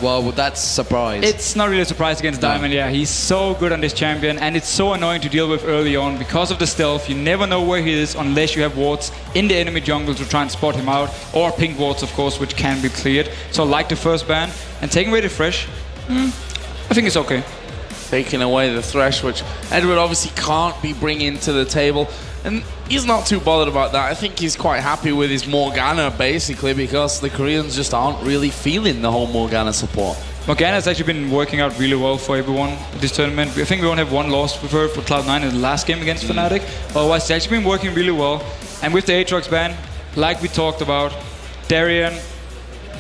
Well, that's a surprise. It's not really a surprise against Diamond, yeah. He's so good on this champion, and it's so annoying to deal with early on because of the stealth. You never know where he is unless you have wards in the enemy jungle to try and spot him out, or pink wards, of course, which can be cleared. So like the first ban, and taking away the Thresh, I think it's okay. Taking away the Thresh, which Edward obviously can't be bringing to the table. And he's not too bothered about that. I think he's quite happy with his Morgana, basically, because the Koreans just aren't really feeling the whole Morgana support. Morgana has actually been working out really well for everyone this tournament. I think we only have one loss with her for Cloud9 in the last game against Fnatic. Otherwise, it's actually been working really well. And with the Aatrox ban, like we talked about, Darien,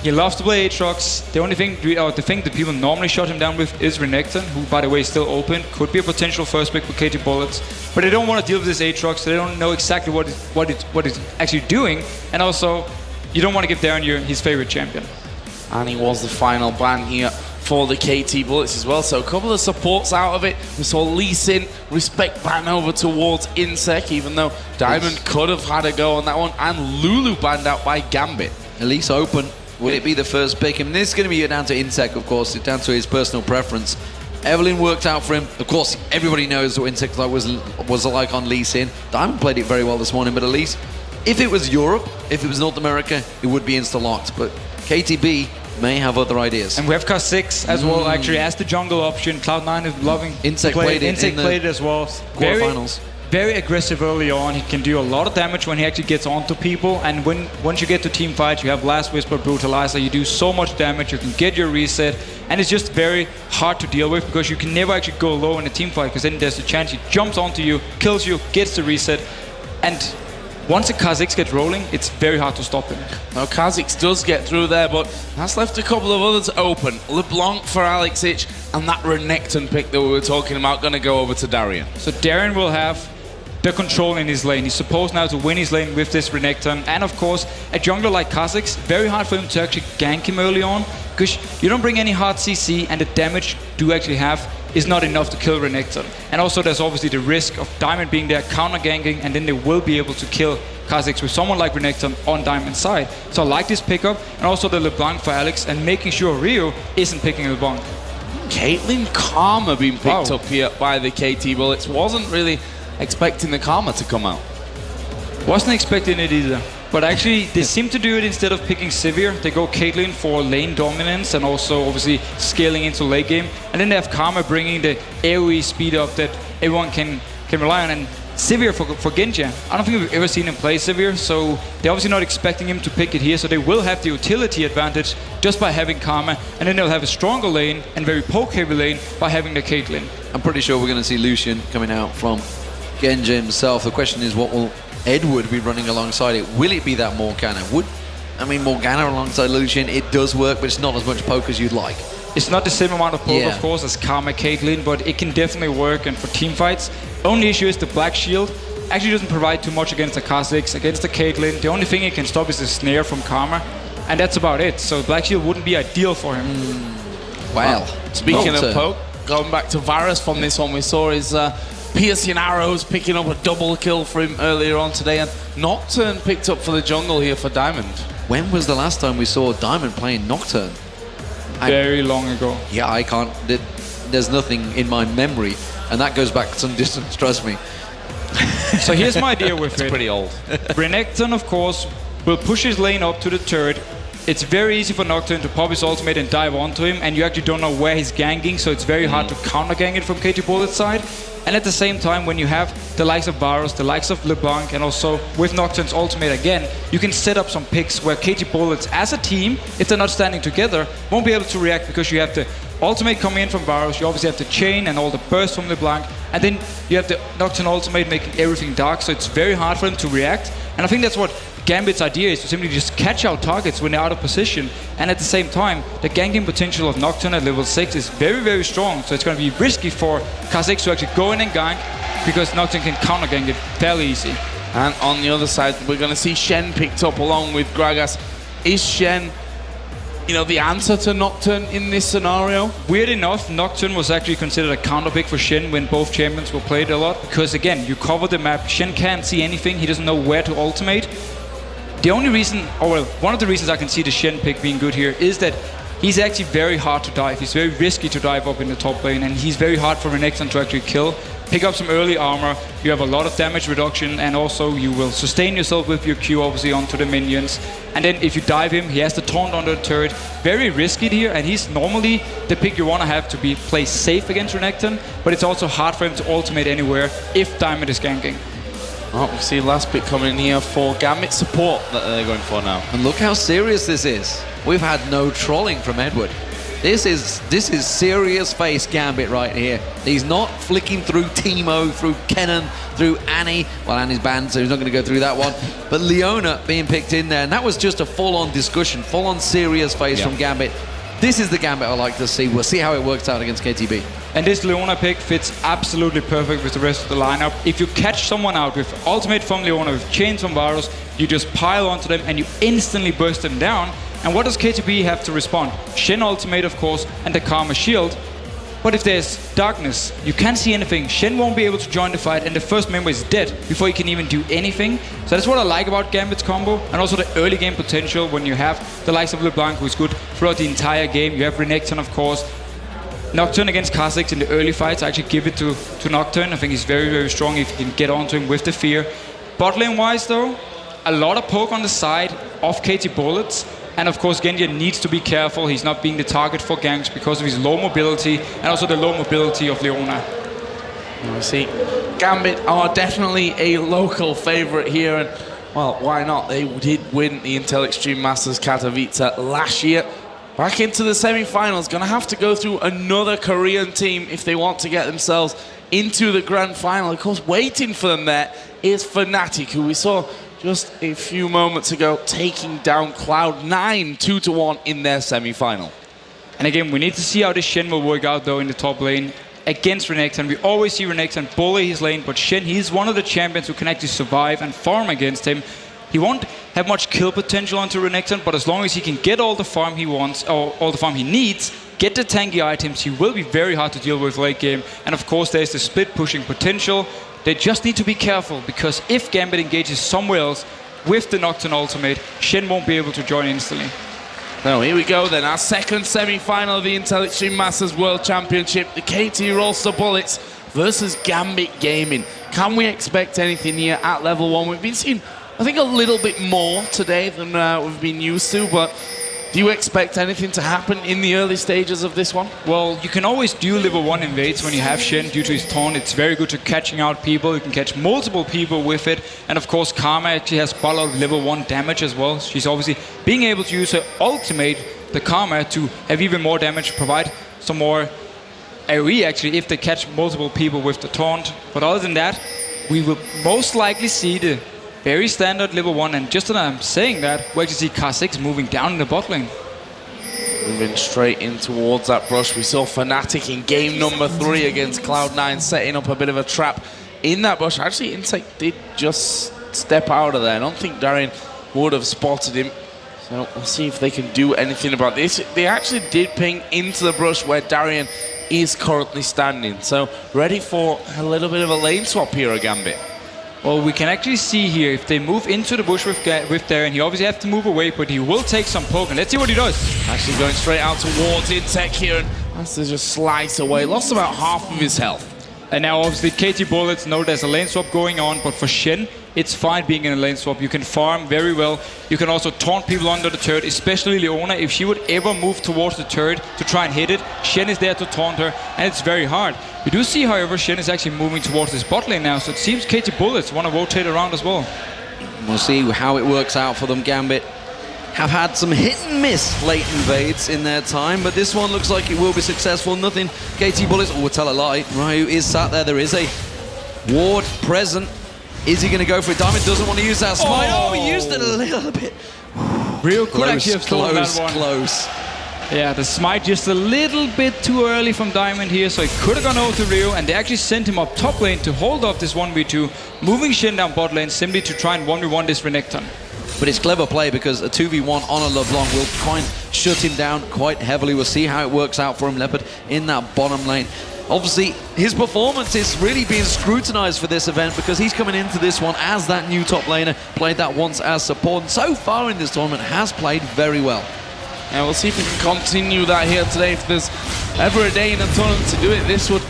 he loves to play Aatrox. The only thing, the thing that people normally shut him down with is Renekton, who, by the way, is still open. Could be a potential first pick for KT Bullets. But they don't want to deal with this Aatrox, so they don't know exactly what it's actually doing. And also, you don't want to give Darien his favorite champion. And he was the final ban here for the KT Bullets as well. So a couple of supports out of it. We saw Lee Sin respect ban over towards Insec, even though Diamond could have had a go on that one. And Lulu banned out by Gambit. At least open. Will it be the first pick? I mean, this is going to be down to Insec, of course. It's down to his personal preference. Evelyn worked out for him. Of course, everybody knows what Insec was like on Lee Sin. Diamond played it very well this morning, but at least if it was Europe, if it was North America, it would be insta-locked. But KTB may have other ideas. And we have Kha'Zix as well, actually, as the jungle option. Cloud9 is loving Insec played it in played it as well. Quarterfinals. Very aggressive early on. He can do a lot of damage when he actually gets onto people. And once you get to team fights, you have Last Whisper, Brutalizer. You do so much damage. You can get your reset. And it's just very hard to deal with because you can never actually go low in a team fight because then there's a chance he jumps onto you, kills you, gets the reset. And once a Kha'Zix gets rolling, it's very hard to stop him. Now Kha'Zix does get through there, but that's left a couple of others open. LeBlanc for Alexic, and that Renekton pick that we were talking about going to go over to Darien. So Darien will have the control in his lane. He's supposed now to win his lane with this Renekton. And of course, a jungler like Kha'Zix, very hard for him to actually gank him early on, because you don't bring any hard CC and the damage you actually have is not enough to kill Renekton. And also there's obviously the risk of Diamond being there, counter-ganking, and then they will be able to kill Kha'Zix with someone like Renekton on Diamond's side. So I like this pickup, and also the LeBlanc for Alex, and making sure Rio isn't picking LeBlanc. Caitlyn Karma being picked up here by the KT Bullets. Wasn't really expecting the Karma to come out. Wasn't expecting it either. But actually, they seem to do it instead of picking Sivir. They go Caitlyn for lane dominance and also obviously scaling into late game. And then they have Karma bringing the AoE speed up that everyone can rely on. And Sivir for Genji. I don't think we've ever seen him play Sivir, so they're obviously not expecting him to pick it here. So they will have the utility advantage just by having Karma. And then they'll have a stronger lane and very poke-heavy lane by having the Caitlyn. I'm pretty sure we're going to see Lucian coming out from Genji himself. The question is, what will Edward be running alongside it? Will it be that Morgana? Morgana alongside Lucian, it does work, but it's not as much poke as you'd like. It's not the same amount of poke, of course, as Karma Caitlyn, but it can definitely work. And for team fights, only issue is the Black Shield actually doesn't provide too much against the Kha'Zix, against the Caitlyn. The only thing it can stop is the snare from Karma, and that's about it. So Black Shield wouldn't be ideal for him. Well, speaking of poke, going back to Varus from this one, we saw his piercing arrows picking up a double kill for him earlier on today, and Nocturne picked up for the jungle here for Diamond. When was the last time we saw Diamond playing Nocturne? Very long ago. Yeah, I can't. There's nothing in my memory, and that goes back some distance, trust me. So here's my idea with it. It's pretty old. Renekton, of course, will push his lane up to the turret. It's very easy for Nocturne to pop his ultimate and dive onto him, and you actually don't know where he's ganking, so it's very hard to counter-gang it from KT Bullet's side. And at the same time, when you have the likes of Varus, the likes of LeBlanc, and also with Nocturne's ultimate again, you can set up some picks where KT Bullets, as a team, if they're not standing together, won't be able to react because you have the ultimate coming in from Varus, you obviously have the chain and all the burst from LeBlanc, and then you have the Nocturne ultimate making everything dark, so it's very hard for them to react. And I think that's what Gambit's idea is, to simply just catch out targets when they're out of position, and at the same time, the ganking potential of Nocturne at level 6 is very, very strong, so it's going to be risky for Kha'Zix to actually go in and gank, because Nocturne can counter-gank it fairly easy. And on the other side, we're going to see Shen picked up along with Gragas. Is Shen, the answer to Nocturne in this scenario? Weird enough, Nocturne was actually considered a counter pick for Shen when both champions were played a lot, because again, you cover the map, Shen can't see anything, he doesn't know where to ultimate. The only reason, or well, one of the reasons I can see the Shen pick being good here is that he's actually very hard to dive. He's very risky to dive up in the top lane, and he's very hard for Renekton to actually kill. Pick up some early armor, you have a lot of damage reduction, and also you will sustain yourself with your Q obviously onto the minions. And then if you dive him, he has the taunt under the turret. Very risky here, and he's normally the pick you want to have to be play safe against Renekton, but it's also hard for him to ultimate anywhere if Diamond is ganking. Oh, we see last pick coming here for Gambit support that they're going for now. And look how serious this is. We've had no trolling from Edward. This is serious face Gambit right here. He's not flicking through Teemo, through Kennen, through Annie. Well, Annie's banned, so he's not going to go through that one. But Leona being picked in there, and that was just a full-on discussion, full-on serious face from Gambit. This is the Gambit I like to see. We'll see how it works out against KTB. And this Leona pick fits absolutely perfect with the rest of the lineup. If you catch someone out with ultimate from Leona, with chains from Varus, you just pile onto them and you instantly burst them down. And what does KTB have to respond? Shen ultimate, of course, and the Karma shield. But if there's darkness, you can't see anything. Shen won't be able to join the fight, and the first member is dead before he can even do anything. So that's what I like about Gambit's combo, and also the early game potential when you have the likes of LeBlanc, who's good throughout the entire game. You have Renekton, of course. Nocturne against Kha'Zix in the early fights, I actually give it to Nocturne. I think he's very, very strong if you can get onto him with the fear. Bot lane wise though, a lot of poke on the side of KT Bullets. And of course, Genji needs to be careful. He's not being the target for ganks because of his low mobility and also the low mobility of Leona. You see, Gambit are definitely a local favorite here, and well, why not? They did win the Intel Extreme Masters Katowice last year. Back into the semi-finals, gonna have to go through another Korean team if they want to get themselves into the grand final. Of course, waiting for them there is Fnatic, who we saw just a few moments ago taking down Cloud9 2-1 in their semi-final. And again, we need to see how this Shen will work out though in the top lane against Renekton. We always see Renekton bully his lane, but Shen, he's one of the champions who can actually survive and farm against him. He won't have much kill potential onto Renekton, but as long as he can get all the farm he wants, or all the farm he needs, get the tanky items, he will be very hard to deal with late game. And of course, there's the split pushing potential. They just need to be careful, because if Gambit engages somewhere else with the Nocturne ultimate, Shen won't be able to join instantly. Now here we go then, our second semi-final of the Intel Extreme Masters World Championship, the KT Rolster Bullets versus Gambit Gaming. Can we expect anything here at level 1? We've been seeing, I think, a little bit more today than we've been used to, but do you expect anything to happen in the early stages of this one? Well, you can always do level 1 invades when you have Shen due to his taunt. It's very good to catching out people. You can catch multiple people with it. And of course, Karma actually has quite a lot of level 1 damage as well. She's obviously being able to use her ultimate, the Karma, to have even more damage, provide some more AoE actually if they catch multiple people with the taunt. But other than that, we will most likely see the very standard level 1, and just as I'm saying that, we actually see Kha'Zix moving down in the bot lane. Moving straight in towards that brush. We saw Fnatic in game number 3 against Cloud9 setting up a bit of a trap in that bush. Actually, Insect did just step out of there. I don't think Darian would have spotted him. So we'll see if they can do anything about this. They actually did ping into the brush where Darian is currently standing. So ready for a little bit of a lane swap here at Gambit. Well, we can actually see here, if they move into the bush with Darren, he obviously has to move away, but he will take some poke, and let's see what he does. Actually going straight out towards Intech here, and has to just slice away. Lost about half of his health. And now obviously KT Bullets know there's a lane swap going on, but for Shen, it's fine being in a lane swap. You can farm very well. You can also taunt people under the turret, especially Leona. If she would ever move towards the turret to try and hit it, Shen is there to taunt her, and it's very hard. We do see, however, Shen is actually moving towards this bot lane now, so it seems KT Bullets want to rotate around as well. We'll see how it works out for them. Gambit have had some hit and miss late invades in their time, but this one looks like it will be successful. Nothing. KT Bullets, oh, we'll tell a lie. Ryu is sat there. There is a ward present. Is he going to go for it? Diamond doesn't want to use that smite. Oh, he used it a little bit. Real could actually have stolen that one. Close. Yeah, the smite just a little bit too early from Diamond here, so he could have gone over to Rio, and they actually sent him up top lane to hold off this 1v2, moving Shen down bot lane simply to try and 1v1 this Renekton. But it's clever play, because a 2v1 on a LeBlanc will try and shut him down quite heavily. We'll see how it works out for him, Leopard, in that bottom lane. Obviously, his performance is really being scrutinized for this event, because he's coming into this one as that new top laner, played that once as support, and so far in this tournament has played very well. And we'll see if we can continue that here today. If there's ever a day in a tournament to do it, this would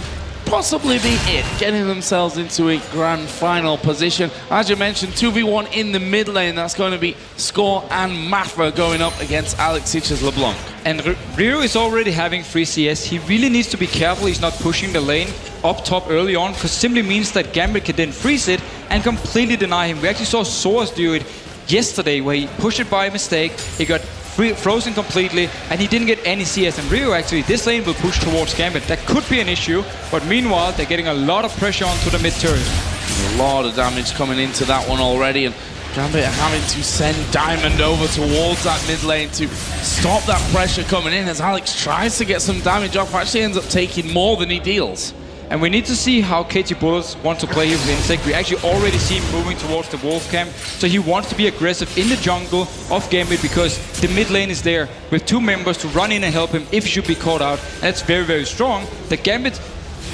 possibly be it, getting themselves into a grand final position. As you mentioned, 2v1 in the mid lane. That's going to be Score and Mafra going up against Alexich's LeBlanc. And Ryu is already having free CS. He really needs to be careful he's not pushing the lane up top early on, because simply means that Gambit can then freeze it and completely deny him. We actually saw Source do it yesterday, where he pushed it by mistake. He got frozen completely, and he didn't get any CS. And Ryu, actually, this lane will push towards Gambit. That could be an issue, but meanwhile, they're getting a lot of pressure onto the mid turret. A lot of damage coming into that one already, and Gambit having to send Diamond over towards that mid lane to stop that pressure coming in, as Alex tries to get some damage off. Actually ends up taking more than he deals. And we need to see how KT Bullets wants to play here with Insect. We actually already see him moving towards the Wolf camp. So he wants to be aggressive in the jungle of Gambit, because the mid lane is there with 2 members to run in and help him if he should be caught out. And that's very, very strong. The Gambit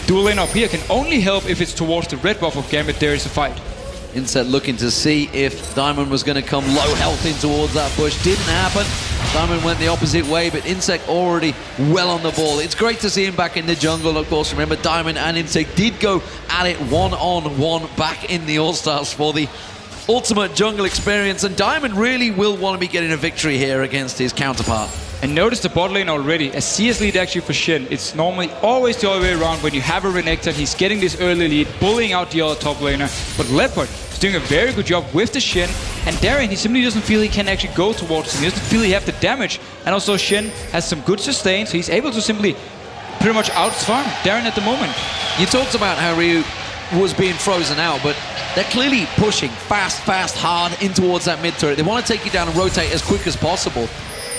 dual lane up here can only help if it's towards the red buff of Gambit. There is a fight. Inset looking to see if Diamond was going to come low health in towards that bush. Didn't happen. Diamond went the opposite way, but Insect already well on the ball. It's great to see him back in the jungle, of course. Remember, Diamond and Insect did go at it one-on-one back in the All-Stars for the ultimate jungle experience, and Diamond really will want to be getting a victory here against his counterpart. And notice the bot lane already, a CS lead actually for Shen. It's normally always the other way around. When you have a Renekton, he's getting this early lead, bullying out the other top laner. But Leopard is doing a very good job with the Shen. And Darien, he simply doesn't feel he can actually go towards him. He doesn't feel he have the damage. And also Shen has some good sustain, so he's able to simply pretty much outsfarm Darien at the moment. You talked about how Ryu was being frozen out, but they're clearly pushing fast, hard in towards that mid turret. They want to take you down and rotate as quick as possible.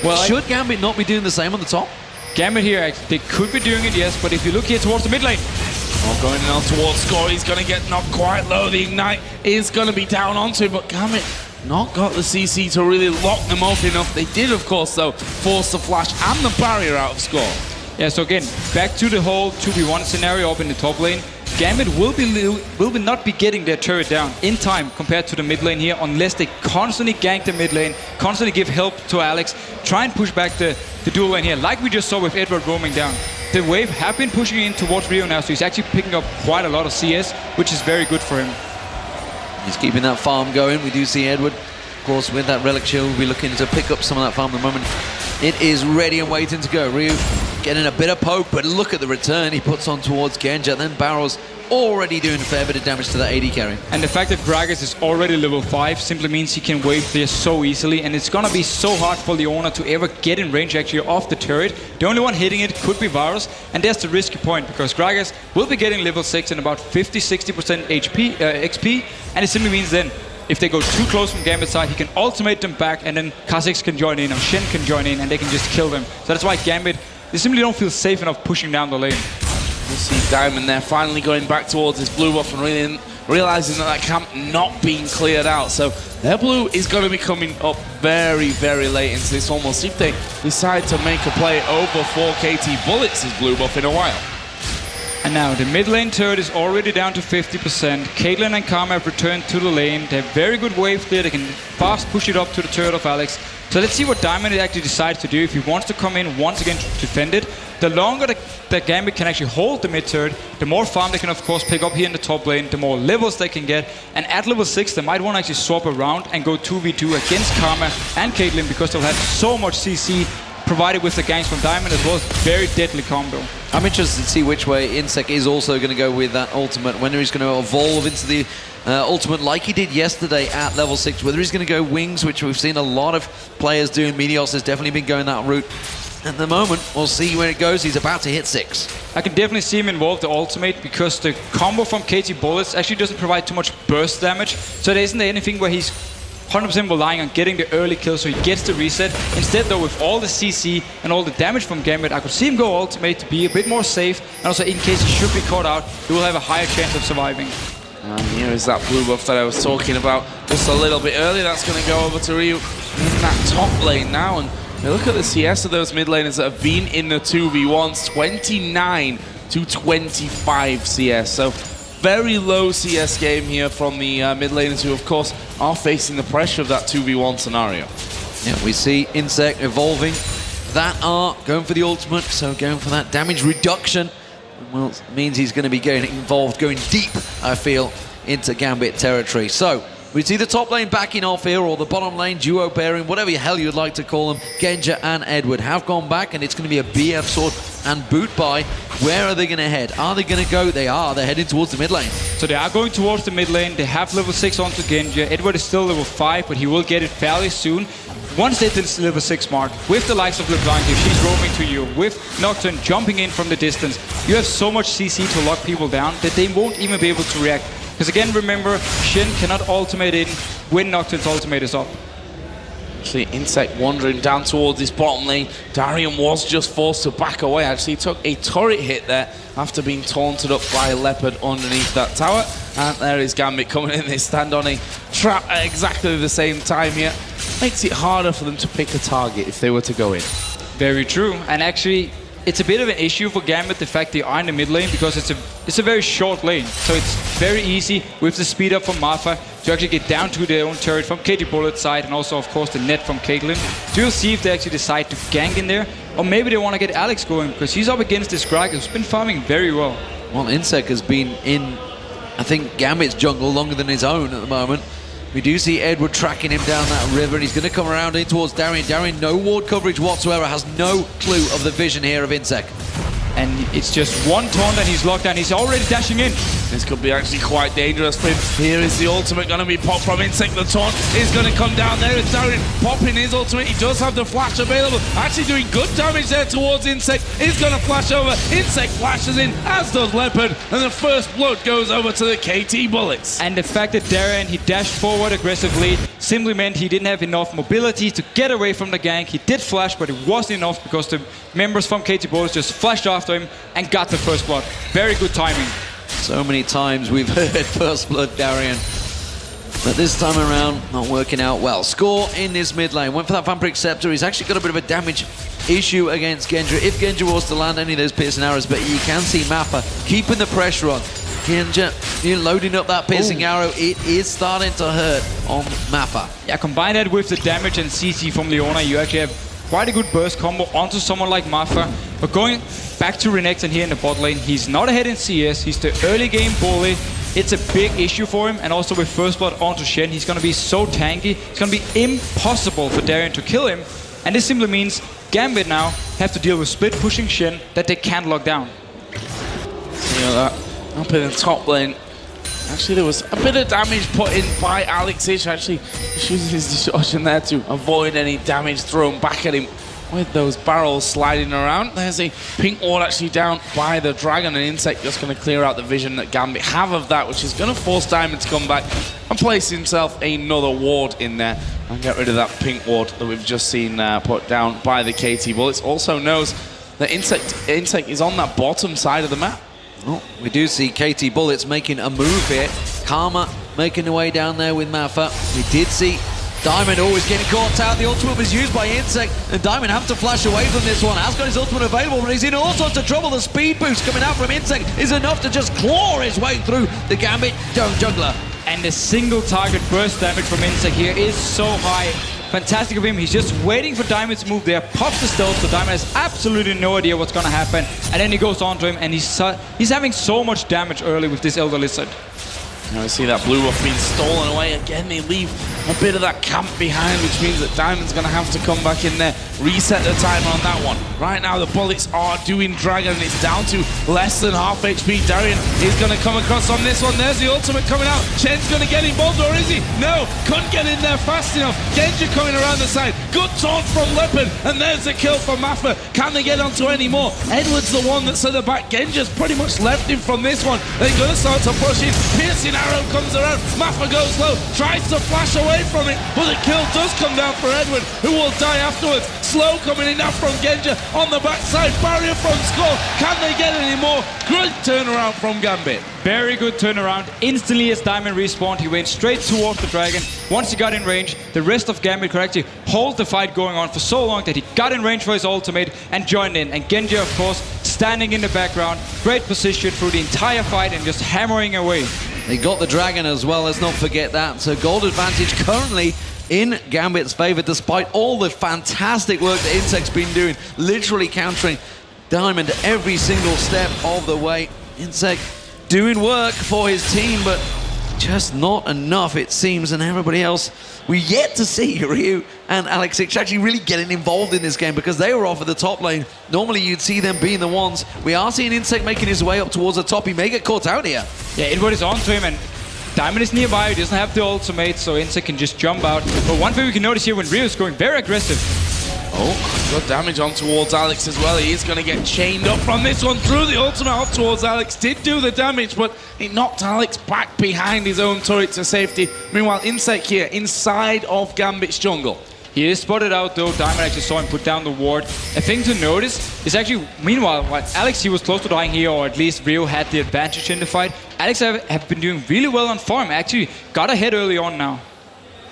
Well, should Gambit not be doing the same on the top? Gambit here, they could be doing it, yes, but if you look here towards the mid lane. Oh, going on towards Score, he's going to get knocked quite low. The Ignite is going to be down onto him, but Gambit not got the CC to really lock them up enough. They did, of course, though, force the flash and the barrier out of Score. Yeah, so again, back to the whole 2v1 scenario up in the top lane. Gambit will not be getting their turret down in time compared to the mid lane here, unless they constantly gank the mid lane, constantly give help to Alex, try and push back the dual lane here, like we just saw with Edward roaming down. The wave have been pushing in towards Rio now, so he's actually picking up quite a lot of CS, which is very good for him. He's keeping that farm going. We do see Edward, of course, with that Relic Shield, will be looking to pick up some of that farm at the moment. It is ready and waiting to go. Ryu getting a bit of poke, but look at the return he puts on towards Genja. Then Barrow's already doing a fair bit of damage to that AD carry. And the fact that Gragas is already level 5 simply means he can wave clear so easily, and it's gonna be so hard for Leona to ever get in range actually off the turret. The only one hitting it could be Varus, and that's the risky point, because Gragas will be getting level 6 and about 50-60% XP, and it simply means then if they go too close from Gambit's side, he can ultimate them back, and then Kha'Zix can join in, or Shen can join in, and they can just kill them. So that's why Gambit, they simply don't feel safe enough pushing down the lane. We'll see Diamond there finally going back towards his blue buff and really realizing that camp not being cleared out. So their blue is going to be coming up very, very late into this, almost if they decide to make a play over 4 KT Bullets' blue buff in a while. And now the mid lane turret is already down to 50%. Caitlyn and Karma have returned to the lane. They have very good wave clear. They can fast push it up to the turret of Alex. So let's see what Diamond actually decides to do if he wants to come in once again to defend it. The longer the Gambit can actually hold the mid turret, the more farm they can of course pick up here in the top lane, the more levels they can get. And at level 6 they might want to actually swap around and go 2v2 against Karma and Caitlyn, because they'll have so much CC provided with the ganks from Diamond as well. As very deadly combo. I'm interested to see which way Insec is also going to go with that ultimate, whether he's going to evolve into the ultimate like he did yesterday at level 6, whether he's going to go wings, which we've seen a lot of players do. Meteos has definitely been going that route. At the moment, we'll see where it goes. He's about to hit 6. I can definitely see him involve the ultimate, because the combo from KT Bullets actually doesn't provide too much burst damage. So there isn't anything where he's 100% relying on getting the early kill so he gets the reset. Instead though, with all the CC and all the damage from Gambit, I could see him go ultimate to be a bit more safe, and also in case he should be caught out, he will have a higher chance of surviving. And here is that blue buff that I was talking about just a little bit earlier. That's going to go over to Ryu in that top lane now. And look at the CS of those mid laners that have been in the 2v1s, 29 to 25 CS. So very low CS game here from the mid laners, who of course are facing the pressure of that 2v1 scenario. Yeah, we see Insect evolving that are going for the ultimate, so going for that damage reduction. Well, it means he's going to be getting involved, going deep, I feel, into Gambit territory. So, we see the top lane backing off here, or the bottom lane duo pairing, whatever the hell you'd like to call them. Genja and Edward have gone back, and it's going to be a BF sword and boot buy. Where are they going to head? Are they going to go? They are. They're heading towards the mid lane. So they are going towards the mid lane. They have level 6 onto Genja. Edward is still level 5, but he will get it fairly soon. Once they hit this level 6 mark, with the likes of LeBlanc, if she's roaming to you, with Nocturne jumping in from the distance, you have so much CC to lock people down that they won't even be able to react. Because again, remember, Shin cannot ultimate in when Nocturne's ultimate is up. Actually, Insect wandering down towards this bottom lane. Darian was just forced to back away. Actually, he took a turret hit there after being taunted up by Leopard underneath that tower. And there is Gambit coming in. They stand on a trap at exactly the same time here. Makes it harder for them to pick a target if they were to go in. Very true. And actually, it's a bit of an issue for Gambit, the fact they are in the mid lane, because it's a very short lane. So it's very easy with the speed up from Marfa to actually get down to their own turret from Katie Bullet's side, and also, of course, the net from Caitlyn. So we'll see if they actually decide to gank in there, or maybe they want to get Alex going, because he's up against this Greg who's been farming very well. Well, Insect has been in, I think, Gambit's jungle longer than his own at the moment. We do see Edward tracking him down that river, and he's going to come around in towards Darian. Darian, no ward coverage whatsoever, has no clue of the vision here of Insect. And it's just one taunt and he's locked down. He's already dashing in. This could be actually quite dangerous for him. Here is the ultimate going to be popped from Insect. The taunt is going to come down. There is Darian popping his ultimate. He does have the flash available. Actually doing good damage there towards Insect. He's going to flash over. Insect flashes in, as does Leopard. And the first blood goes over to the KT Bullets. And the fact that Darian, he dashed forward aggressively, simply meant he didn't have enough mobility to get away from the gank. He did flash, but it wasn't enough because the members from KT Bullets just flashed after him and got the first blood. Very good timing. So many times we've heard first blood Darian, but this time around not working out well. Score in this mid lane, went for that Vampiric Scepter. He's actually got a bit of a damage issue against Genja if Genja was to land any of those piercing arrows, but you can see Mappa keeping the pressure on. Genja, you're loading up that piercing arrow. It is starting to hurt on Mappa. Yeah, combine that with the damage and CC from Leona, you actually have quite a good burst combo onto someone like Mappa. But going back to Renekton here in the bot lane, he's not ahead in CS, he's the early game bully. It's a big issue for him, and also with first blood onto Shen, he's going to be so tanky, it's going to be impossible for Darian to kill him. And this simply means Gambit now have to deal with split pushing Shen that they can't lock down. You know that, up in the top lane. Actually, there was a bit of damage put in by Alexish. Actually, he uses his distortion there to avoid any damage thrown back at him with those barrels sliding around. There's a pink ward actually down by the dragon, and Insect just going to clear out the vision that Gambit have of that, which is going to force Diamond to come back and place himself another ward in there and get rid of that pink ward that we've just seen put down by the KT Bullets. Also knows that Insect is on that bottom side of the map. Oh, we do see KT Bullets making a move here. Karma making the way down there with Mappa. We did see Diamond always getting caught out. The ultimate was used by Insect, and Diamond have to flash away from this one. Has got his ultimate available, but he's in all sorts of trouble. The speed boost coming out from Insect is enough to just claw his way through the Gambit jungler. And the single target burst damage from Insect here is so high. Fantastic of him. He's just waiting for Diamond to move there, pops the stealth, so Diamond has absolutely no idea what's going to happen. And then he goes on to him, and he's having so much damage early with this Elder Lizard. Now we see that blue buff being stolen away. Again, they leave a bit of that camp behind, which means that Diamond's going to have to come back in there, reset the timer on that one. Right now, the bullets are doing Dragon, and it's down to less than half HP. Darian is going to come across on this one. There's the ultimate coming out. Shen's going to get involved, or is he? No, couldn't get in there fast enough. Genja coming around the side. Good taunt from Leopard, and there's the kill from Mappa. Can they get onto any more? Edward's the one that's at the back. Genja's pretty much left him from this one. They're going to start to push in. Piercing arrow comes around. Mappa goes low, tries to flash away from it, but the kill does come down for Edward, who will die afterwards. Slow coming in now from Genja on the backside. Barrier from Skull. Can they get any more? Great turnaround from Gambit. Very good turnaround. Instantly as Diamond respawned, he went straight towards the dragon. Once he got in range, the rest of Gambit could actually hold the fight going on for so long that he got in range for his ultimate and joined in. And Genja, of course, standing in the background. Great position through the entire fight and just hammering away. They got the dragon as well, let's not forget that. So gold advantage currently in Gambit's favor, despite all the fantastic work that Insek's been doing, literally countering Diamond every single step of the way. Insek doing work for his team, but just not enough, it seems, and everybody else. We yet to see Ryu and Alexich actually really getting involved in this game because they were off at the top lane. Normally you'd see them being the ones. We are seeing Insect making his way up towards the top. He may get caught out here. Yeah, Edward is on to him, and Diamond is nearby. He doesn't have the ultimate, so Insect can just jump out. But one thing we can notice here when Ryu is going very aggressive. Oh, good damage on towards Alex as well. He is going to get chained up from this one through the ultimate off towards Alex. Did do the damage, but it knocked Alex back behind his own turret to safety. Meanwhile, Insect here inside of Gambit's jungle. He is spotted out though. Diamond actually saw him put down the ward. A thing to notice is actually, meanwhile, while Alex, he was close to dying here, or at least Ryu had the advantage in the fight, Alex have been doing really well on farm. Actually got ahead early on now.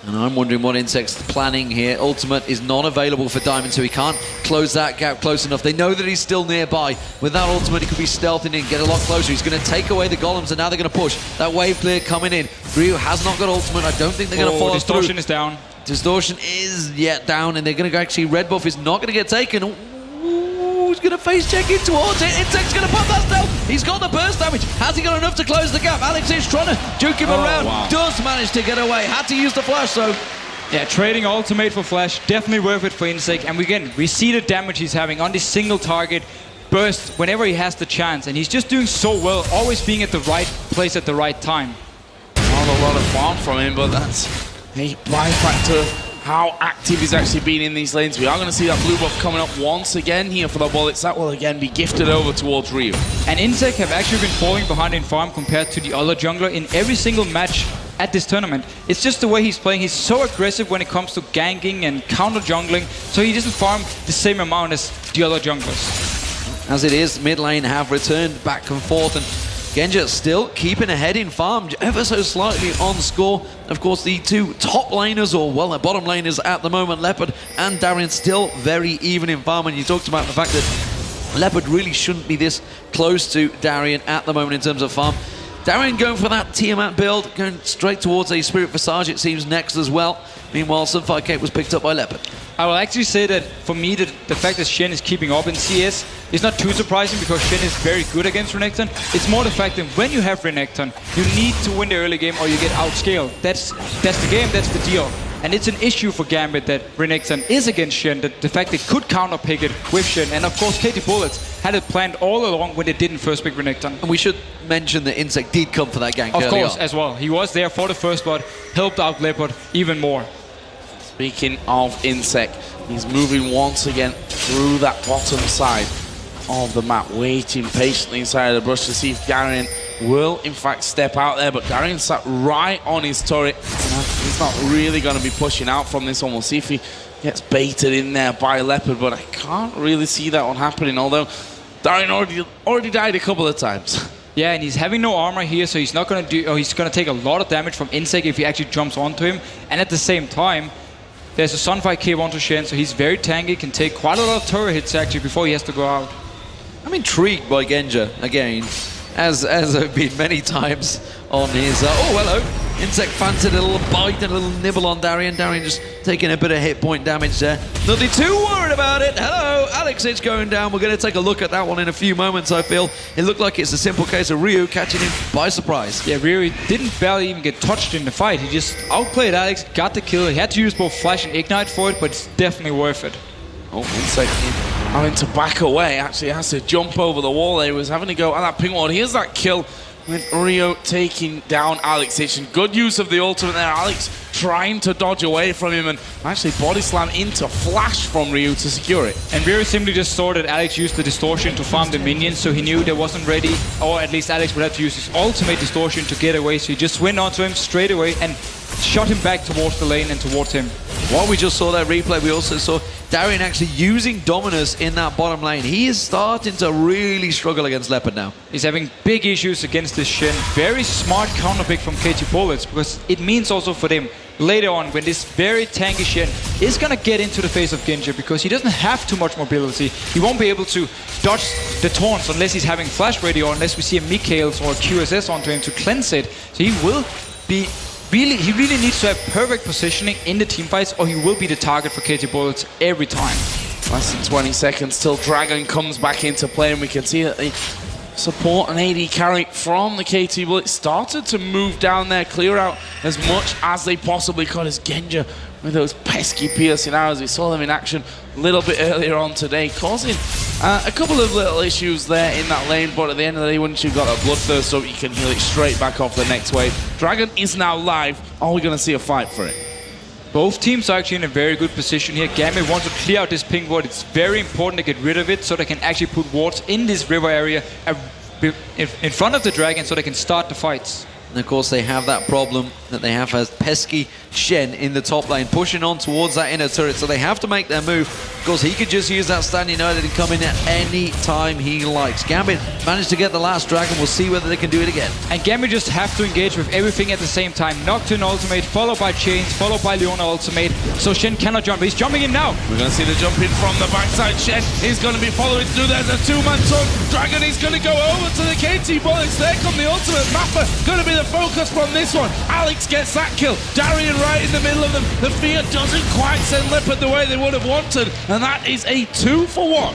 And I'm wondering what Insect's planning here. Ultimate is not available for Diamond, so he can't close that gap close enough. They know that he's still nearby. With that ultimate, he could be stealthing in, get a lot closer. He's going to take away the golems, and now they're going to push. That wave clear coming in. Ryu has not got ultimate. I don't think they're going to follow through. Distortion is down. Distortion is yet down, and they're going to go actually red buff is not going to get taken. Ooh, he's going to face check in towards it. Insect's going to pop that stealth. He's got the burst damage. Has he got enough to close the gap? Alex is trying to juke him around. Wow. Does manage to get away. Had to use the flash, though. Yeah, trading ultimate for flash, definitely worth it for Insect. And again, we see the damage he's having on this single target burst whenever he has the chance. And he's just doing so well, always being at the right place at the right time. Not a lot of farm from him, but that's a byfactor of how active he's actually been in these lanes. We are going to see that blue buff coming up once again here for the bullets. That will again be gifted over towards Ryu. And Insect have actually been falling behind in farm compared to the other jungler in every single match at this tournament. It's just the way he's playing. He's so aggressive when it comes to ganking and counter jungling, so he doesn't farm the same amount as the other junglers. As it is, mid lane have returned back and forth, and Genja still keeping ahead in farm, ever so slightly on score. Of course, the two top laners, or well, the bottom laners at the moment, Leopard and Darien, still very even in farm. And you talked about the fact that Leopard really shouldn't be this close to Darien at the moment in terms of farm. Darien going for that Tiamat build, going straight towards a Spirit Visage, it seems, next as well. Meanwhile, Sunfire Cape was picked up by Leopard. I will actually say that for me, the fact that Shen is keeping up in CS is not too surprising because Shen is very good against Renekton. It's more the fact that when you have Renekton, you need to win the early game or you get outscaled. That's the game, that's the deal. And it's an issue for Gambit that Renekton is against Shen, that the fact they could counterpick it with Shen. And of course, Katie Bullets had it planned all along when they didn't first pick Renekton. And we should mention that Insect did come for that gank Of early course, on. as well. He was there for the first blood, helped out Leopard even more. Speaking of Insect, he's moving once again through that bottom side of the map, waiting patiently inside of the brush to see if Darien will in fact step out there, but Darien sat right on his turret. He's not really going to be pushing out from this one. We'll see if he gets baited in there by Leopard, but I can't really see that one happening, although Darien already died a couple of times. Yeah, and he's having no armor here, so he's not going to do, or he's going to take a lot of damage from Insect if he actually jumps onto him. And at the same time, there's a Sunfire Cave onto Shen, so he's very tanky, can take quite a lot of turret hits actually before he has to go out. I'm intrigued by Genja again, as I've been many times on his... oh, hello. Insect fancied a little bite and a little nibble on Darien. Darien just taking a bit of hit point damage there. Nothing too worried about it. Hello, Alex is going down. We're going to take a look at that one in a few moments, I feel. It looked like it's a simple case of Ryu catching him by surprise. Yeah, Ryu didn't barely even get touched in the fight. He just outplayed Alex, got the kill. He had to use both Flash and Ignite for it, but it's definitely worth it. Oh, Insect having to back away, actually has to jump over the wall. He was having to go at that pink ward. Here's that kill with Ryu taking down Alex. Good use of the ultimate there. Alex trying to dodge away from him and actually body slam into Flash from Ryu to secure it. And Ryu simply just saw that Alex used the distortion to farm the minions, so he knew they wasn't ready, or at least Alex would have to use his ultimate distortion to get away, so he just went onto him straight away and shot him back towards the lane and towards him. While we just saw that replay, we also saw Darien actually using Dominus in that bottom lane. He is starting to really struggle against Leopard now. He's having big issues against this Shen. Very smart counter pick from KT Bullets, because it means also for them later on when this very tanky Shen is going to get into the face of Genja, because he doesn't have too much mobility. He won't be able to dodge the taunts unless he's having Flash Ready or unless we see a Mikhails or a QSS onto him to cleanse it. So he will be he really needs to have perfect positioning in the team fights, or he will be the target for KT Bullets every time. Less than 20 seconds till Dragon comes back into play, and we can see that the support and AD carry from the KT Bullets started to move down there, clear out as much as they possibly could, as Genja with those pesky piercing arrows. We saw them in action a little bit earlier on today, causing a couple of little issues there in that lane, but at the end of the day, once you've got a Bloodthirst up, you can heal it straight back off the next wave. Dragon is now live. Are we going to see a fight for it? Both teams are actually in a very good position here. Gambit wants to clear out this pink ward. It's very important to get rid of it so they can actually put wards in this river area in front of the Dragon so they can start the fights. And of course they have that problem that they have as pesky Shen in the top lane, pushing on towards that inner turret, so they have to make their move. Of course, he could just use that Stand United and come in at any time he likes. Gambit managed to get the last dragon. We'll see whether they can do it again. And Gambit just have to engage with everything at the same time. Nocturne ultimate, followed by Chains, followed by Leona ultimate. So Shen cannot jump. He's jumping in now. We're going to see the jump in from the backside. Shen is going to be following through. There's a two-man sword. Dragon is going to go over to the KT Bullets. There come the ultimate. Mappa going to be the focus from this one. Alex gets that kill. Darian right in the middle of them. The fear doesn't quite send Leopard the way they would have wanted, and that is a 2-for-1.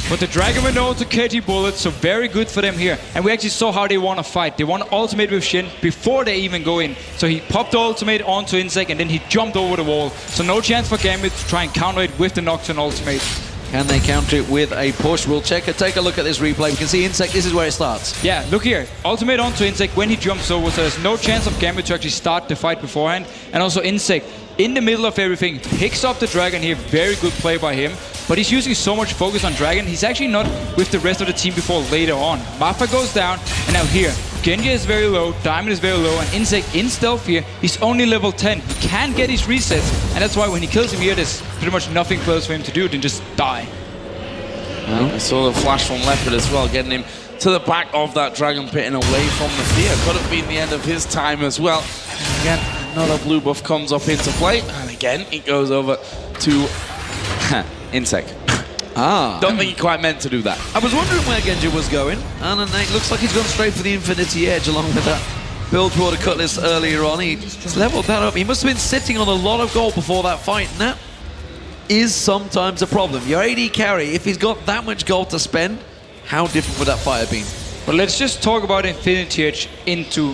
But the Dragon went over to KT Bullets, so very good for them here. And we actually saw how they want to fight. They want to ultimate with Shin before they even go in. So he popped the ultimate onto Insect, and then he jumped over the wall. So no chance for Gambit to try and counter it with the Nocturne ultimate. Can they counter it with a push? We'll take a look at this replay. We can see Insect, this is where it starts. Yeah, look here. Ultimate onto Insect when he jumps over, so there's no chance of Gambit to actually start the fight beforehand. And also Insect, in the middle of everything, picks up the Dragon here. Very good play by him. But he's using so much focus on Dragon, he's actually not with the rest of the team before later on. Mappa goes down, and now here, Genja is very low, Diamond is very low, and Insect in stealth here, he's only level 10. He can't get his resets, and that's why when he kills him here, there's pretty much nothing else for him to do than just die. I saw the flash from Leopard as well, getting him to the back of that Dragon Pit and away from the fear. Could have been the end of his time as well. Again, another blue buff comes up into play, and again, it goes over to Insect. Don't think he quite meant to do that. I was wondering where Genja was going, and it looks like he's gone straight for the Infinity Edge along with that build toward a Cutlass earlier on. He's leveled that up. He must have been sitting on a lot of gold before that fight, and that is sometimes a problem. Your AD carry, if he's got that much gold to spend, how different would that fight have been? But let's just talk about Infinity Edge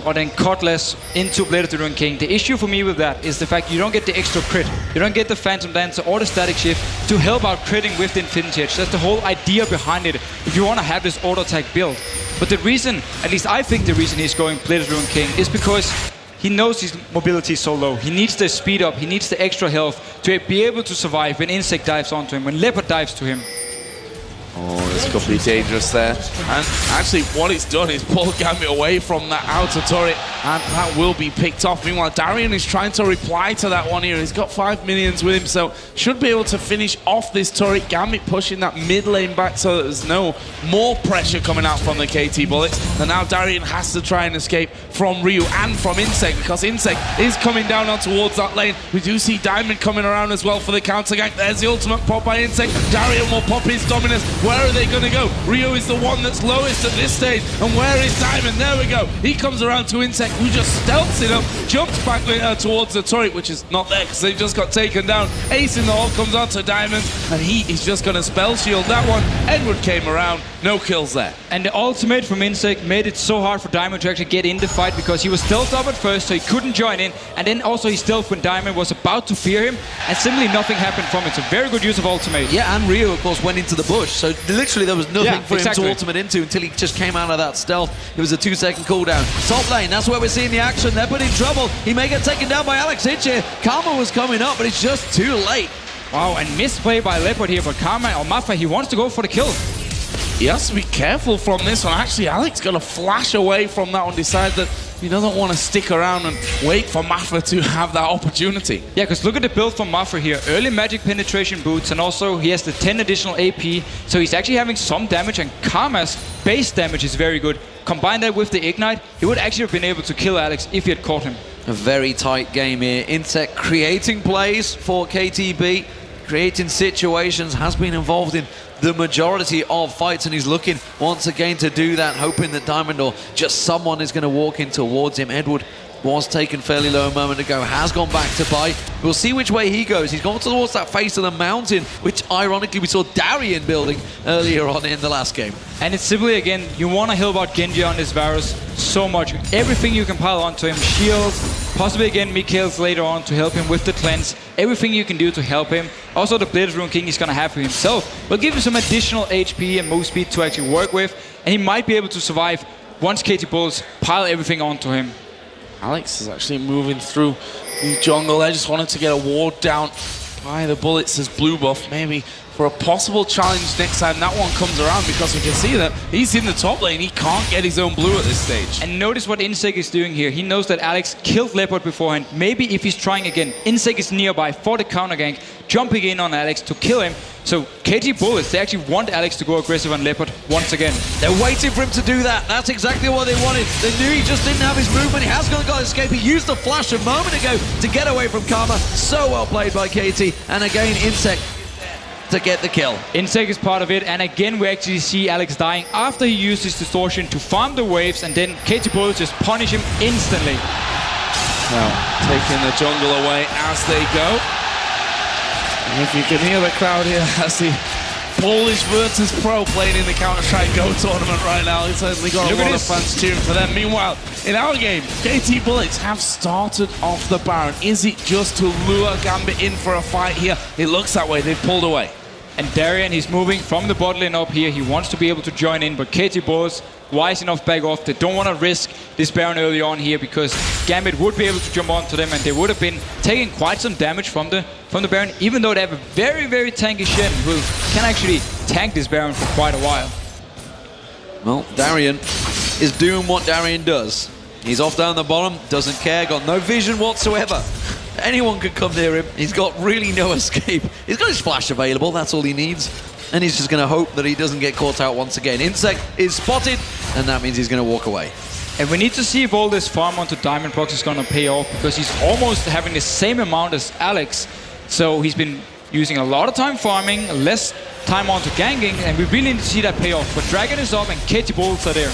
or then Cutlass into Blade of the Ruined King. The issue for me with that is the fact you don't get the extra crit. You don't get the Phantom Dancer or the Static Shift to help out critting with the Infinity Edge. That's the whole idea behind it, if you want to have this auto attack build. But the reason, at least I think the reason he's going Blade of the Ruined King is because he knows his mobility is so low. He needs the speed up, he needs the extra health to be able to survive when Insect dives onto him, when Leopard dives to him. Oh, this could be dangerous there. And actually, what it's done is pull Gambit away from that outer turret, and that will be picked off. Meanwhile, Darian is trying to reply to that one here. He's got 5 minions with him, so should be able to finish off this turret. Gambit pushing that mid lane back so that there's no more pressure coming out from the KT Bullets. And now Darian has to try and escape from Ryu and from Insect, because Insect is coming down on towards that lane. We do see Diamond coming around as well for the counter gank. There's the ultimate pop by Insect. Darian will pop his dominance. Where are they going to go? Ryu is the one that's lowest at this stage. And where is Diamond? There we go. He comes around to Insect, who just stealths it up, jumps back towards the turret, which is not there because they just got taken down. Ace in the hole comes on to Diamond, and he is just going to spell shield that one. Edward came around. No kills there. And the ultimate from Insect made it so hard for Diamond to actually get in the fight, because he was stealthed up at first, so he couldn't join in. And then also he stealthed when Diamond was about to fear him, and simply nothing happened from it. So very good use of ultimate. Yeah, and Ryu, of course, went into the bush. So literally there was nothing for him to ultimate into until he just came out of that stealth. It was a 2-second cooldown. Top lane, that's where we're seeing the action. They're put in trouble. He may get taken down by Alex Hitch here. Karma was coming up, but it's just too late. Wow, and misplay by Leopard here, but Karma or Mappa, he wants to go for the kill. He has to be careful from this one. Actually, Alex got to flash away from that one, decide that he doesn't want to stick around and wait for Mafra to have that opportunity. Yeah, because look at the build from Mafra here. Early magic penetration boots, and also he has the 10 additional AP, so he's actually having some damage, and Karma's base damage is very good. Combine that with the Ignite, he would actually have been able to kill Alex if he had caught him. A very tight game here. Insect creating plays for KTB, creating situations, has been involved in the majority of fights, and he's looking once again to do that, hoping that Diamond or just someone is going to walk in towards him. Edward was taken fairly low a moment ago, has gone back to buy. We'll see which way he goes. He's gone towards that face of the mountain, which ironically we saw Darian building earlier on in the last game. And it's simply, again, you want to help out Genji on this Varus so much. Everything you can pile onto him, shields, possibly again Mikhail's later on to help him with the cleanse. Everything you can do to help him. Also the Blitz Rune King he's going to have for himself will give him some additional HP and move speed to actually work with. And he might be able to survive once KT Bullets pile everything onto him. Alex is actually moving through the jungle. I just wanted to get a ward down by the bullets as blue buff, maybe for a possible challenge next time that one comes around, because we can see that he's in the top lane. He can't get his own blue at this stage. And notice what Insec is doing here. He knows that Alex killed Leopard beforehand. Maybe if he's trying again, Insec is nearby for the counter gank, jumping in on Alex to kill him. So KT Bullets, they actually want Alex to go aggressive on Leopard once again. They're waiting for him to do that. That's exactly what they wanted. They knew he just didn't have his movement. He has got to escape. He used the flash a moment ago to get away from Karma. So well played by KT. And again, Insec to get the kill. Insec is part of it, and again we actually see Alex dying after he used his distortion to farm the waves, and then KT Bullets just punish him instantly. Now, taking the jungle away as they go. And if you can hear the crowd here, that's the Polish Virtus Pro playing in the Counter-Strike Go tournament right now. It's certainly got a lot of fans cheering for them. Meanwhile, in our game, KT Bullets have started off the Baron. Is it just to lure Gambit in for a fight here? It looks that way. They've pulled away. And Darian, he's moving from the bot lane up here. He wants to be able to join in, but KT Bullets, wise enough back off. They don't want to risk this Baron early on here, because Gambit would be able to jump onto them, and they would have been taking quite some damage from the Baron, even though they have a very, very tanky Shen who can actually tank this Baron for quite a while. Well, Darian is doing what Darian does. He's off down the bottom, doesn't care, got no vision whatsoever. Anyone could come near him. He's got really no escape. He's got his flash available, that's all he needs. And he's just going to hope that he doesn't get caught out once again. Insec is spotted, and that means he's going to walk away. And we need to see if all this farm onto Diamond Box is going to pay off, because he's almost having the same amount as Alex. So he's been using a lot of time farming, less time onto ganking, and we really need to see that pay off. But Dragon is up and KT Bullets are there.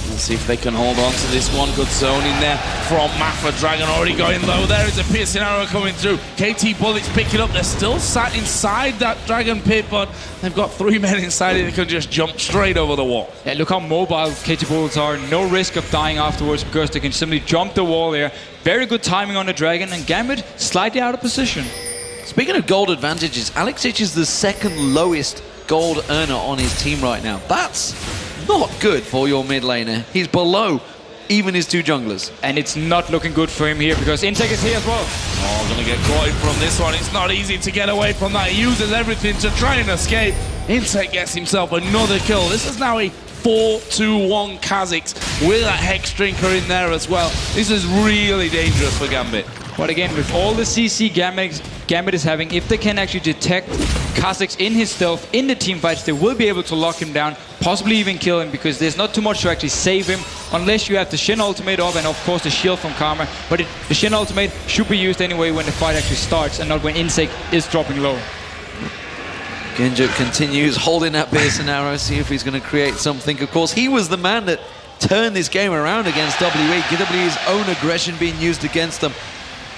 Let's see if they can hold on to this one. Good zone in there from Maffa. Dragon already going low. There is a piercing arrow coming through. KT Bullets picking up. They're still sat inside that Dragon pit, but they've got 3 men inside it. They can just jump straight over the wall. Yeah, look how mobile KT Bullets are. No risk of dying afterwards, because they can simply jump the wall there. Very good timing on the Dragon, and Gambit slightly out of position. Speaking of gold advantages, Alex Ich is the second lowest gold earner on his team right now. That's not good for your mid laner. He's below even his 2 junglers. And it's not looking good for him here, because Insec is here as well. Oh, gonna get caught in from this one. It's not easy to get away from that. He uses everything to try and escape. Insec gets himself another kill. This is now a 4-2-1 Kha'Zix with that Hex Drinker in there as well. This is really dangerous for Gambit. But again, with all the CC Gambit is having, if they can actually detect Kha'Zix in his stealth, in the team fights, they will be able to lock him down, possibly even kill him, because there's not too much to actually save him, unless you have the Shen ultimate off and of course the shield from Karma. But the Shen ultimate should be used anyway when the fight actually starts, and not when Insec is dropping low. Genji continues holding that piercing arrow, see if he's going to create something. Of course, he was the man that turned this game around against WE. WE's own aggression being used against them.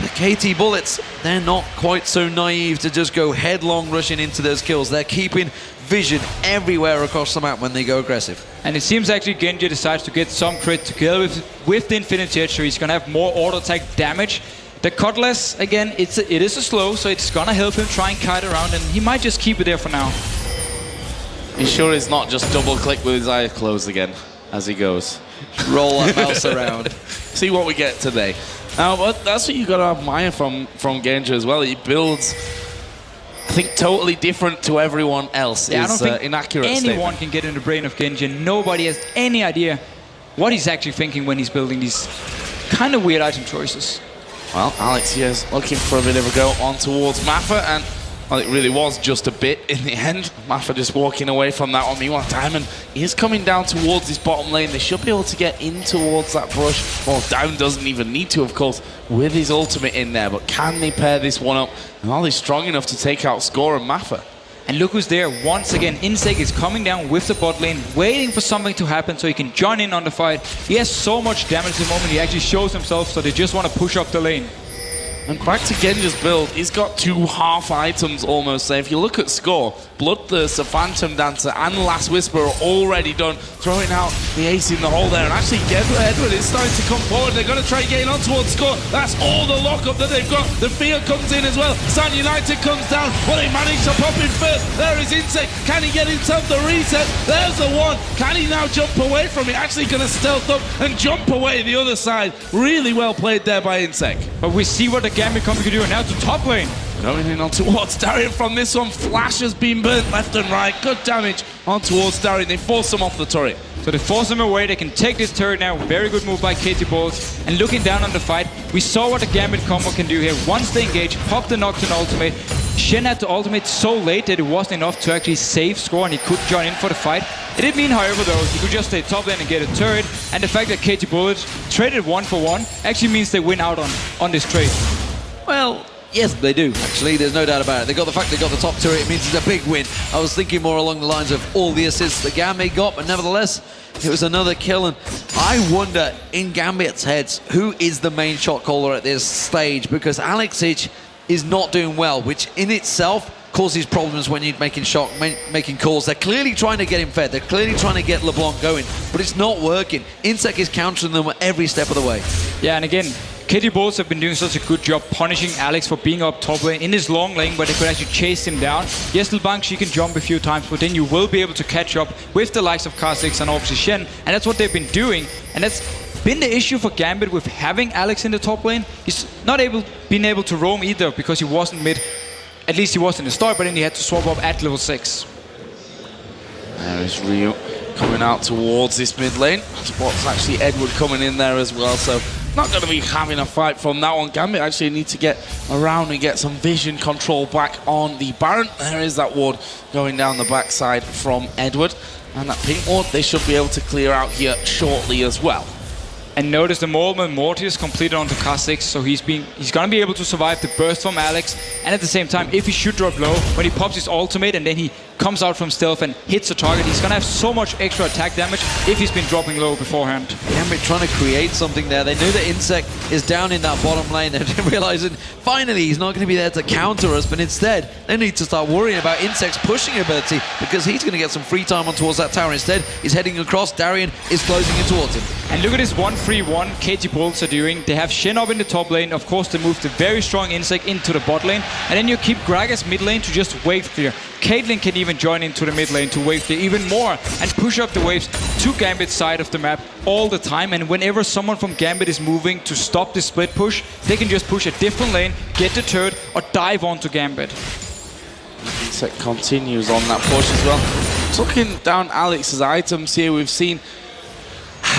But KT Bullets, they're not quite so naive to just go headlong rushing into those kills. They're keeping vision everywhere across the map when they go aggressive. And it seems actually Genji decides to get some crit together with the Infinity Edge, so he's going to have more auto attack damage. The Cutlass, again, it is a slow, so it's going to help him try and kite around, and he might just keep it there for now. He's sure he's not just double click with his eyes closed again as he goes. Roll that mouse around. See what we get today. Now, but that's what you got to admire from Genji as well. He builds, I think, totally different to everyone else. Yeah, I don't think inaccurate anyone statement. can get in the brain of Genji. Nobody has any idea what he's actually thinking when he's building these kind of weird item choices. Well, Alex here is looking for a bit of a go on towards Maffa, and well, it really was just a bit in the end. Maffa just walking away from that one. Meanwhile, Diamond is coming down towards his bottom lane. They should be able to get in towards that brush. Well, Diamond doesn't even need to, of course, with his ultimate in there. But can they pair this one up? And are they strong enough to take out Score and Maffa? And look who's there once again. Insec is coming down with the bot lane, waiting for something to happen so he can join in on the fight. He has so much damage the moment he actually shows himself, so they just want to push up the lane. And back to Genja's build, he's got 2 half items almost there. If you look at score, Bloodthirster, Phantom Dancer, and Last Whisper are already done, throwing out the ace in the hole there. And actually, Edward is starting to come forward. They're going to try getting on towards score. That's all the lockup that they've got. The fear comes in as well. Sun United comes down. Well, they manage to pop in first. There is Insect. Can he get himself the reset? There's the one. Can he now jump away from it? Actually going to stealth up and jump away the other side. Really well played there by Insect. But we see what the Gambit coming to do now to top lane. Going in on towards Darian from this one. Flash has been burnt left and right. Good damage on towards Darian. They force him off the turret. So they force him away. They can take this turret now. Very good move by KT Bolts. And looking down on the fight, we saw what the Gambit combo can do here. Once they engage, pop the Nocturne ultimate. Shen had to ultimate so late that it wasn't enough to actually save score and he could join in for the fight. It did mean, however, though, he could just stay top lane and get a turret. And the fact that KT Bullets traded 1 for 1 actually means they win out on this trade. Well, yes, they do, actually. There's no doubt about it. They got the fact they got the top turret. It means it's a big win. I was thinking more along the lines of all the assists that Gambit got, but nevertheless, it was another kill. And I wonder, in Gambit's heads, who is the main shot caller at this stage? Because Alexic is not doing well, which in itself causes problems when you're making calls. They're clearly trying to get him fed. They're clearly trying to get LeBlanc going, but it's not working. Insec is countering them every step of the way. Yeah, and again, KT Bolts have been doing such a good job punishing Alex for being up top lane in his long lane where they could actually chase him down. Yes, LeBlanc, she can jump a few times, but then you will be able to catch up with the likes of Kha'Zix and obviously Shen, and that's what they've been doing, and that's been the issue for Gambit with having Alex in the top lane. He's not been able to roam either because he wasn't mid. At least he was in the start, but then he had to swap up at level 6. There is Ryu coming out towards this mid lane. Spots actually Edward coming in there as well, so not going to be having a fight from that one. Gambit actually need to get around and get some vision control back on the Baron. There is that ward going down the backside from Edward. And that pink ward they should be able to clear out here shortly as well. And notice the Mortal Mortis completed onto Kha'Zix, so he's gonna be able to survive the burst from Alex. And at the same time, if he should drop low, when he pops his ultimate and then he comes out from stealth and hits a target, he's gonna have so much extra attack damage if he's been dropping low beforehand. Gambit trying to create something there. They knew that Insect is down in that bottom lane. They're realizing finally he's not going to be there to counter us, but instead they need to start worrying about Insect's pushing ability because he's going to get some free time on towards that tower. Instead, he's heading across. Darian is closing in towards him. And look at this 1-3-1 KT Bolts are doing. They have Shen up in the top lane. Of course, they move the very strong Insect into the bot lane. And then you keep Gragas mid lane to just wave clear. Caitlyn can even join into the mid lane to wave clear even more and push up the waves to Gambit's side of the map all the time. And whenever someone from Gambit is moving to stop the split push, they can just push a different lane, get the turret, or dive onto Gambit. Insect continues on that push as well. Looking down Alex's items here, we've seen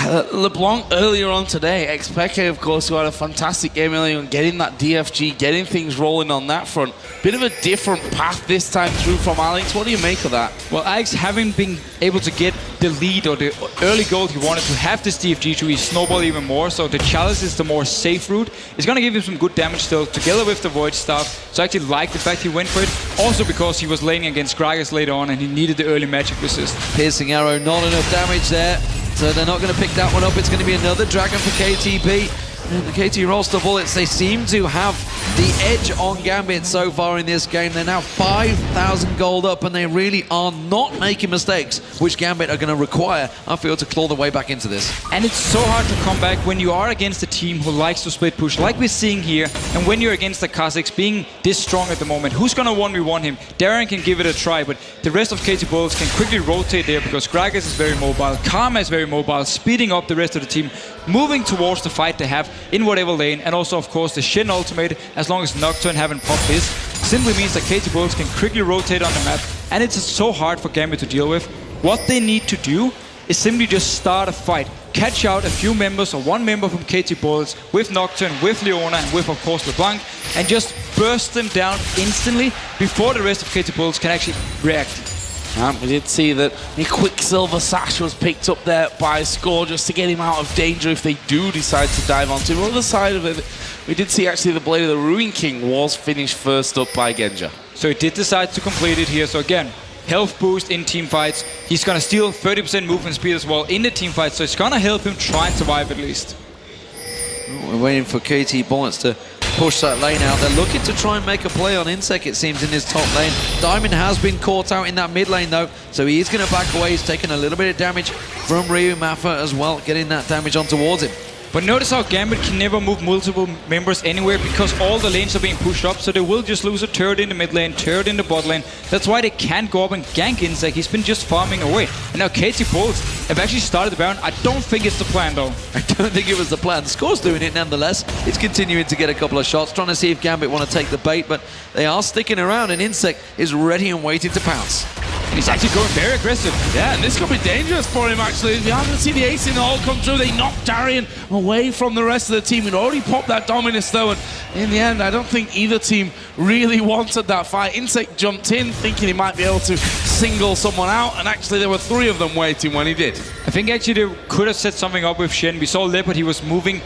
LeBlanc earlier on today. Expeke, of course, who had a fantastic game earlier on, getting that DFG, getting things rolling on that front. Bit of a different path this time through from Alex. What do you make of that? Well, Alex, having been able to get the lead or the early goal he wanted to have this DFG to snowball even more, so the chalice is the more safe route. It's going to give him some good damage still, together with the Void Staff. So I actually like the fact he went for it. Also because he was laning against Gragas later on and he needed the early magic resist. Piercing arrow, not enough damage there. So they're not going to pick that one up. It's going to be another Dragon for KTB. And the KT roster bullets, they seem to have the edge on Gambit so far in this game. They're now 5,000 gold up, and they really are not making mistakes, which Gambit are going to require, I feel, to claw their way back into this. And it's so hard to come back when you are against a team who likes to split push, like we're seeing here, and when you're against the Kha'Zix being this strong at the moment. Who's going to 1v1 him? Darren can give it a try, but the rest of KT Bullets can quickly rotate there because Gragas is very mobile, Karma is very mobile, speeding up the rest of the team, moving towards the fight they have in whatever lane, and also of course the Shen ultimate, as long as Nocturne haven't popped his, simply means that KT Bullets can quickly rotate on the map, and it's so hard for Gambit to deal with. What they need to do is simply just start a fight, catch out a few members or one member from KT Bullets with Nocturne, with Leona, and with of course LeBlanc, and just burst them down instantly before the rest of KT Bullets can actually react. We did see that a Quicksilver Sash was picked up there by Score just to get him out of danger if they do decide to dive onto him. On the other side of it, we did see actually the Blade of the Ruin King was finished first up by Genja. So he did decide to complete it here. So again, health boost in team fights. He's gonna steal 30% movement speed as well in the team fight, so it's gonna help him try and survive at least. We're waiting for KT Bullets to push that lane out. They're looking to try and make a play on Insec, it seems, in his top lane. Diamond has been caught out in that mid lane, though, so he is going to back away. He's taking a little bit of damage from Ryu Maffa as well, getting that damage on towards him. But notice how Gambit can never move multiple members anywhere because all the lanes are being pushed up, so they will just lose a turret in the mid lane, turret in the bot lane. That's why they can't go up and gank Insec. He's been just farming away. And now KT Bulls have actually started the Baron. I don't think it's the plan, though. I don't think it was the plan. Score's doing it nonetheless. It's continuing to get a couple of shots, trying to see if Gambit want to take the bait, but they are sticking around, and Insec is ready and waiting to pounce. And he's actually going very aggressive. Yeah, and this could be dangerous for him, actually. We haven't seen the ace in the hole come through. They knocked Darian away from the rest of the team. He'd already popped that Dominus, though, and in the end, I don't think either team really wanted that fight. Insec jumped in, thinking he might be able to single someone out, and actually there were 3 of them waiting when he did. I think actually they could have set something up with Shen. We saw Leopard, he was moving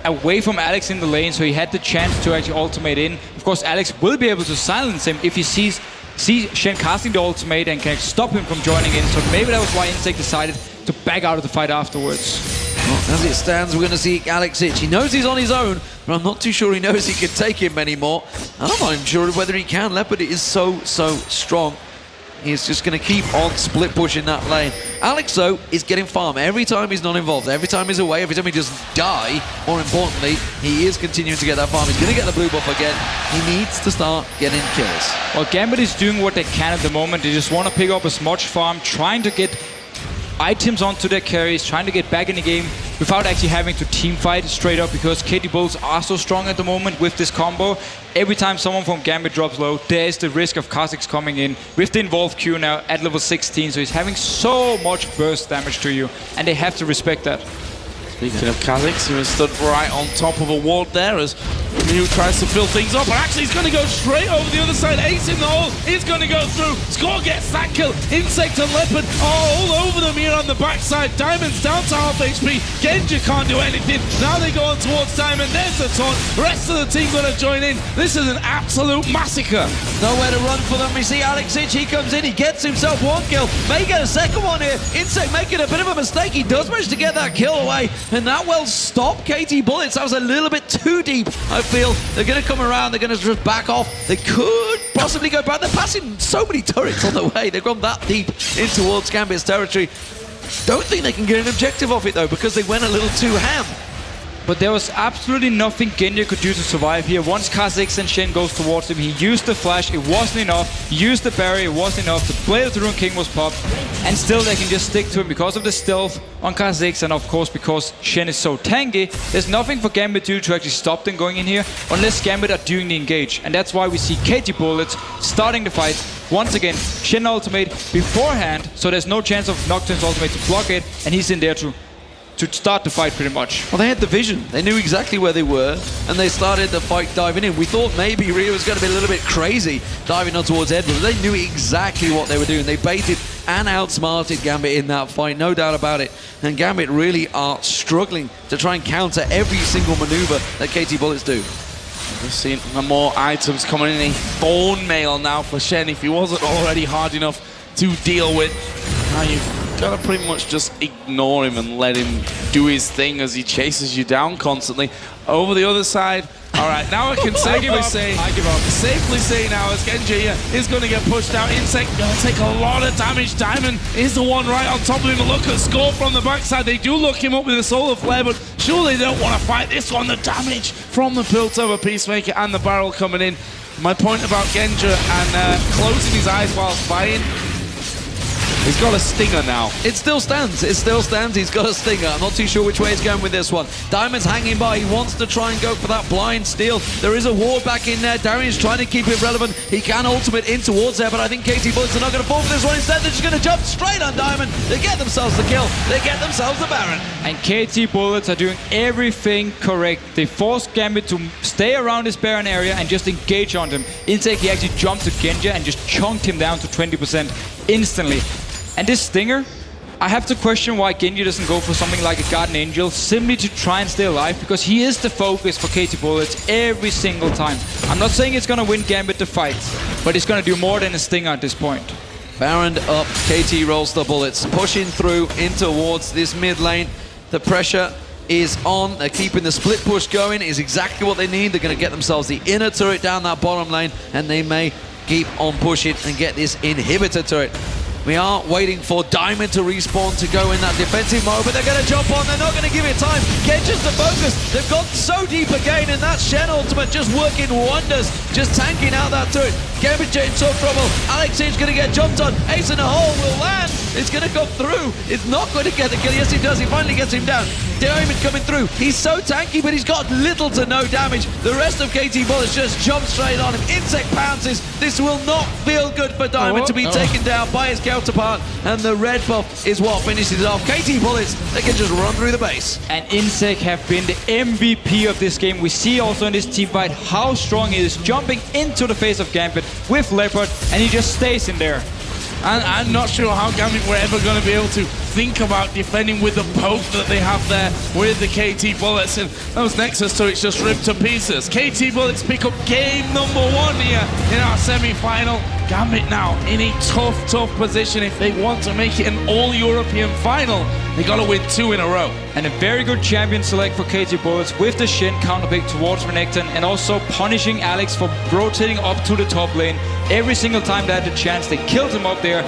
away from Alex in the lane, so he had the chance to actually ultimate in. Of course, Alex will be able to silence him if he sees Shen casting the ultimate and can stop him from joining in. So maybe that was why Insec decided to back out of the fight afterwards. Well, as it stands, we're going to see Alex Itch. He knows he's on his own, but I'm not too sure he knows he can take him anymore. I'm not even sure whether he can. Leopard is so strong. He's just going to keep on split pushing that lane. Alex, though, is getting farm every time he's not involved. Every time he's away, every time he just die, more importantly, he is continuing to get that farm. He's going to get the blue buff again. He needs to start getting kills. Well, Gambit is doing what they can at the moment. They just want to pick up as much farm, trying to get items onto their carries, trying to get back in the game without actually having to team fight straight up, because KT Bulls are so strong at the moment with this combo. Every time someone from Gambit drops low, there is the risk of Kha'Zix coming in with the involved Q now at level 16, so he's having so much burst damage to you, and they have to respect that. Speaking of Kha'Zix, he was stood right on top of a ward there as Ryu tries to fill things up, and actually he's going to go straight over the other side. Ace in the hole, he's going to go through. Score gets that kill. Insect and Leopard all over them here on the backside. Diamond's down to half HP. Genji can't do anything. Now they go on towards Diamond. There's the taunt. Rest of the team going to join in. This is an absolute massacre. Nowhere to run for them. We see Alex Itch, he comes in, he gets himself 1 kill. May get a second one here. Insect making a bit of a mistake. He does manage to get that kill away, and that will stop KT Bullets. That was a little bit too deep, I feel. They're going to come around, they're going to just back off. They could possibly go back. They're passing so many turrets on the way. They've gone that deep in towards Gambit's territory. Don't think they can get an objective off it, though, because they went a little too ham. But there was absolutely nothing Genji could do to survive here. Once Kha'Zix and Shen goes towards him, he used the flash, it wasn't enough. He used the barrier, it wasn't enough. The Blade of the Rune King was popped, and still they can just stick to him because of the stealth on Kha'Zix, and of course because Shen is so tanky. There's nothing for Gambit to do to actually stop them going in here, unless Gambit are doing the engage. And that's why we see KT Bullets starting the fight. Once again, Shen ultimate beforehand, so there's no chance of Nocturne's ultimate to block it, and he's in there to start the fight pretty much. Well, they had the vision. They knew exactly where they were, and they started the fight diving in. We thought maybe Ryu was going to be a little bit crazy diving on towards Edward. They knew exactly what they were doing. They baited and outsmarted Gambit in that fight, no doubt about it. And Gambit really are struggling to try and counter every single maneuver that KT Bullets do. We've seen more items coming in. A thorn mail now for Shen if he wasn't already hard enough to deal with. Now you've got to pretty much just ignore him and let him do his thing as he chases you down constantly. Over the other side. All right, now I can safely say now as Genji is going to get pushed out. Insect going to take a lot of damage. Diamond is the one right on top of him. Look at Score from the backside. They do look him up with a Solar Flare, but surely they don't want to fight this one. The damage from the Piltover Peacemaker and the barrel coming in. My point about Genji and closing his eyes whilst fighting, he's got a stinger now. It still stands. It still stands. He's got a stinger. I'm not too sure which way he's going with this one. Diamond's hanging by. He wants to try and go for that blind steal. There is a ward back in there. Darian's trying to keep it relevant. He can ultimate in towards there, but I think KT Bullets are not going to fall for this one. Instead, they're just going to jump straight on Diamond. They get themselves the kill. They get themselves the Baron. And KT Bullets are doing everything correct. They forced Gambit to stay around this Baron area and just engage on them. Insect, he actually jumped to Genji and just chunked him down to 20% instantly. And this stinger, I have to question why Genji doesn't go for something like a Guardian Angel simply to try and stay alive, because he is the focus for KT Bullets every single time. I'm not saying it's going to win Gambit the fight, but it's going to do more than a Stinger at this point. Baron up, KT rolls the bullets, pushing through in towards this mid lane. The pressure is on. They're keeping the split push going. Is exactly what they need. They're going to get themselves the inner turret down that bottom lane, and they may keep on pushing and get this inhibitor turret. We are waiting for Diamond to respawn to go in that defensive mode, but they're going to jump on. They're not going to give it time. Genji's the focus. They've got so deep again, and that Shen ultimate just working wonders, just tanking out that turret. Gambit in some trouble. Alex is going to get jumped on. Ace in the hole will land. It's going to come through. It's not going to get the kill. Yes, he does. He finally gets him down. Diamond coming through. He's so tanky, but he's got little to no damage. The rest of KT Bullets just jump straight on him. Insect pounces. This will not feel good for Diamond to be taken down by his counterpart, and the red buff is what finishes it off. KT Bullets, they can just run through the base. And Insect have been the MVP of this game. We see also in this team fight how strong he is, jumping into the face of Gambit with Leopard, and he just stays in there. And I'm not sure how Gambit were ever going to be able to think about defending with the poke that they have there with the KT Bullets, and those Nexus turrets just ripped to pieces. KT Bullets pick up game number 1 here in our semi-final. Gambit now in a tough position if they want to make it an all-European final. They got to win 2 in a row. And a very good champion select for KT Bullets with the Shin counterpick towards Renekton, and also punishing Alex for rotating up to the top lane. Every single time they had the chance, they killed him up there.